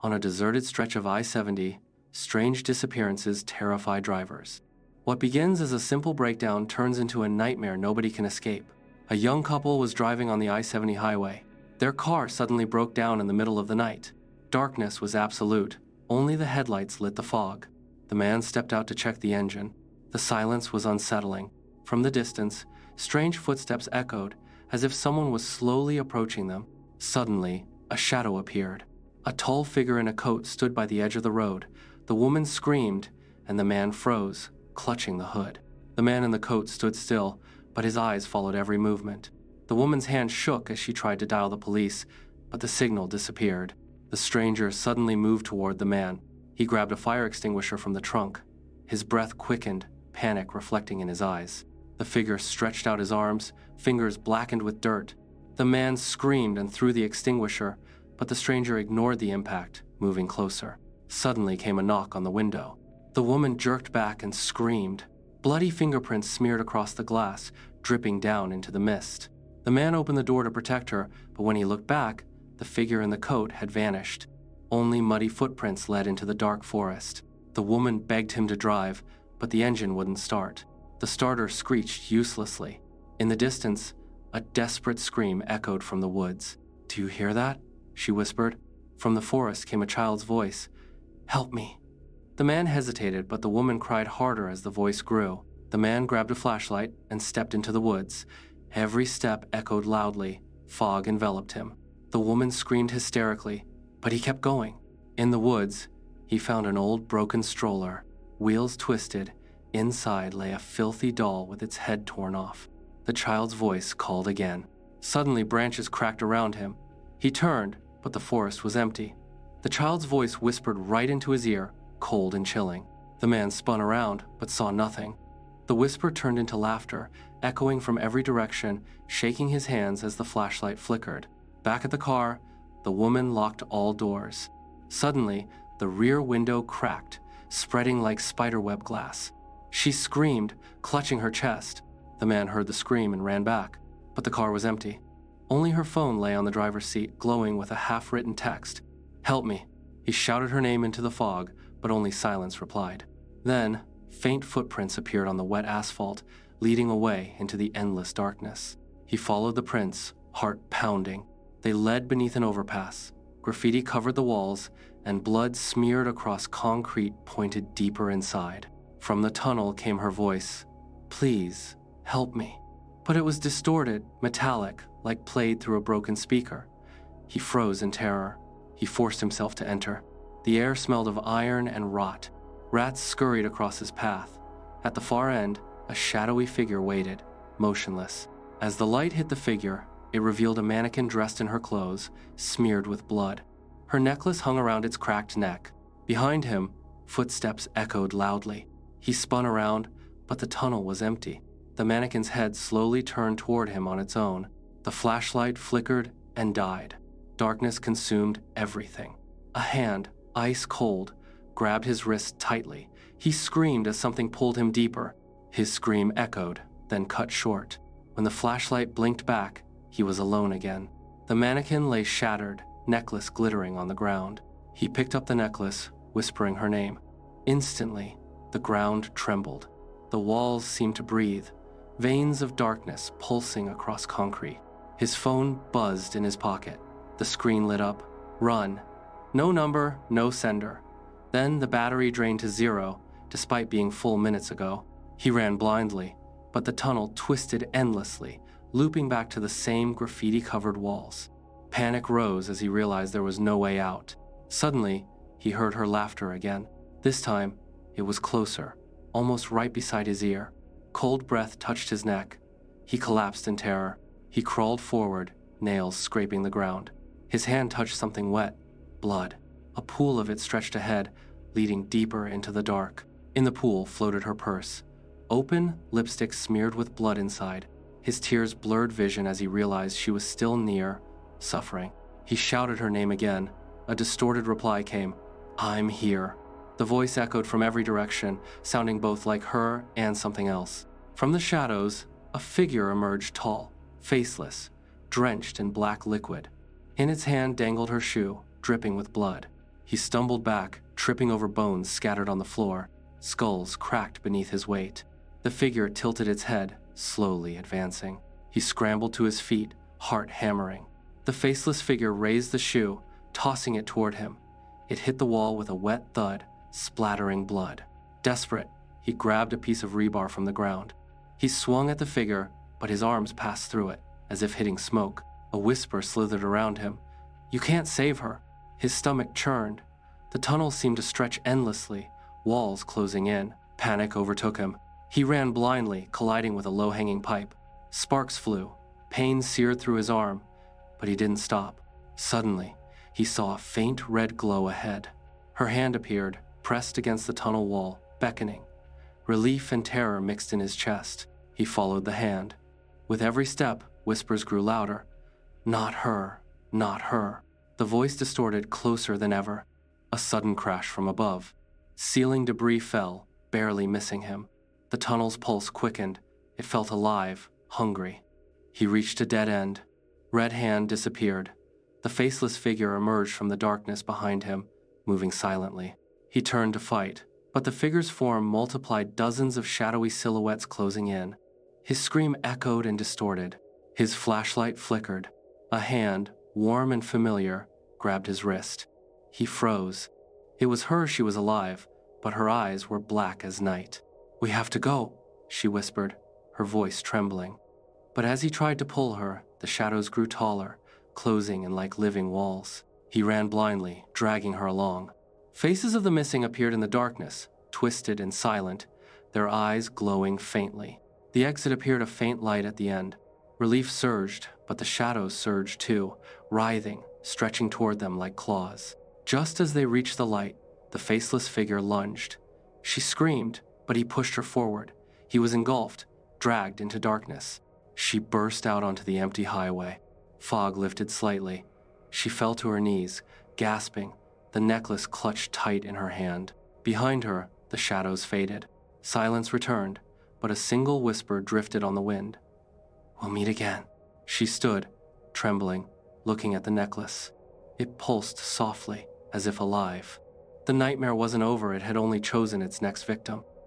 On a deserted stretch of I-70, strange disappearances terrify drivers. What begins as a simple breakdown turns into a nightmare nobody can escape. A young couple was driving on the I-70 highway. Their car suddenly broke down in the middle of the night. Darkness was absolute. Only the headlights lit the fog. The man stepped out to check the engine. The silence was unsettling. From the distance, strange footsteps echoed, as if someone was slowly approaching them. Suddenly, a shadow appeared. A tall figure in a coat stood by the edge of the road. The woman screamed, and the man froze, clutching the hood. The man in the coat stood still, but his eyes followed every movement. The woman's hand shook as she tried to dial the police, but the signal disappeared. The stranger suddenly moved toward the man. He grabbed a fire extinguisher from the trunk. His breath quickened, panic reflecting in his eyes. The figure stretched out his arms, fingers blackened with dirt. The man screamed and threw the extinguisher, but the stranger ignored the impact, moving closer. Suddenly came a knock on the window. The woman jerked back and screamed. Bloody fingerprints smeared across the glass, dripping down into the mist. The man opened the door to protect her, but when he looked back, the figure in the coat had vanished. Only muddy footprints led into the dark forest. The woman begged him to drive, but the engine wouldn't start. The starter screeched uselessly. In the distance, a desperate scream echoed from the woods. "Do you hear that?" she whispered. From the forest came a child's voice. "Help me." The man hesitated, but the woman cried harder as the voice grew. The man grabbed a flashlight and stepped into the woods. Every step echoed loudly. Fog enveloped him. The woman screamed hysterically, but he kept going. In the woods, he found an old broken stroller. Wheels twisted. Inside lay a filthy doll with its head torn off. The child's voice called again. Suddenly, branches cracked around him. He turned, but the forest was empty. The child's voice whispered right into his ear, cold and chilling. The man spun around, but saw nothing. The whisper turned into laughter, echoing from every direction, shaking his hands as the flashlight flickered. Back at the car, the woman locked all doors. Suddenly, the rear window cracked, spreading like spiderweb glass. She screamed, clutching her chest. The man heard the scream and ran back, but the car was empty. Only her phone lay on the driver's seat, glowing with a half-written text. "Help me." He shouted her name into the fog, but only silence replied. Then, faint footprints appeared on the wet asphalt, leading away into the endless darkness. He followed the prints, heart pounding. They led beneath an overpass. Graffiti covered the walls, and blood smeared across concrete pointed deeper inside. From the tunnel came her voice. "Please, help me." But it was distorted, metallic, like played through a broken speaker. He froze in terror. He forced himself to enter. The air smelled of iron and rot. Rats scurried across his path. At the far end, a shadowy figure waited, motionless. As the light hit the figure, it revealed a mannequin dressed in her clothes, smeared with blood. Her necklace hung around its cracked neck. Behind him, footsteps echoed loudly. He spun around, but the tunnel was empty. The mannequin's head slowly turned toward him on its own. The flashlight flickered and died. Darkness consumed everything. A hand, ice cold, grabbed his wrist tightly. He screamed as something pulled him deeper. His scream echoed, then cut short. When the flashlight blinked back, he was alone again. The mannequin lay shattered, necklace glittering on the ground. He picked up the necklace, whispering her name. Instantly, the ground trembled. The walls seemed to breathe, veins of darkness pulsing across concrete. His phone buzzed in his pocket. The screen lit up. Run. No number, no sender. Then the battery drained to zero, despite being full minutes ago. He ran blindly, but the tunnel twisted endlessly, looping back to the same graffiti-covered walls. Panic rose as he realized there was no way out. Suddenly, he heard her laughter again. This time, it was closer, almost right beside his ear. Cold breath touched his neck. He collapsed in terror. He crawled forward, nails scraping the ground. His hand touched something wet. Blood. A pool of it stretched ahead, leading deeper into the dark. In the pool floated her purse. Open, lipstick smeared with blood inside. His tears blurred vision as he realized she was still near, suffering. He shouted her name again. A distorted reply came. "I'm here." The voice echoed from every direction, sounding both like her and something else. From the shadows, a figure emerged tall, faceless, drenched in black liquid. In its hand dangled her shoe, dripping with blood. He stumbled back, tripping over bones scattered on the floor. Skulls cracked beneath his weight. The figure tilted its head, slowly advancing. He scrambled to his feet, heart hammering. The faceless figure raised the shoe, tossing it toward him. It hit the wall with a wet thud, splattering blood. Desperate, he grabbed a piece of rebar from the ground. He swung at the figure, but his arms passed through it, as if hitting smoke. A whisper slithered around him. "You can't save her." His stomach churned. The tunnel seemed to stretch endlessly, walls closing in. Panic overtook him. He ran blindly, colliding with a low-hanging pipe. Sparks flew. Pain seared through his arm, but he didn't stop. Suddenly, he saw a faint red glow ahead. Her hand appeared, pressed against the tunnel wall, beckoning. Relief and terror mixed in his chest. He followed the hand. With every step, whispers grew louder. "Not her, not her." The voice distorted closer than ever. A sudden crash from above. Ceiling debris fell, barely missing him. The tunnel's pulse quickened. It felt alive, hungry. He reached a dead end. Red hand disappeared. The faceless figure emerged from the darkness behind him, moving silently. He turned to fight, but the figure's form multiplied dozens of shadowy silhouettes closing in. His scream echoed and distorted. His flashlight flickered. A hand, warm and familiar, grabbed his wrist. He froze. It was her she was alive, but her eyes were black as night. "We have to go," she whispered, her voice trembling. But as he tried to pull her, the shadows grew taller, closing in like living walls. He ran blindly, dragging her along. Faces of the missing appeared in the darkness, twisted and silent, their eyes glowing faintly. The exit appeared a faint light at the end. Relief surged, but the shadows surged too, writhing, stretching toward them like claws. Just as they reached the light, the faceless figure lunged. She screamed, but he pushed her forward. He was engulfed, dragged into darkness. She burst out onto the empty highway. Fog lifted slightly. She fell to her knees, gasping, the necklace clutched tight in her hand. Behind her, the shadows faded. Silence returned, but a single whisper drifted on the wind. "We'll meet again." She stood, trembling, looking at the necklace. It pulsed softly, as if alive. The nightmare wasn't over, it had only chosen its next victim.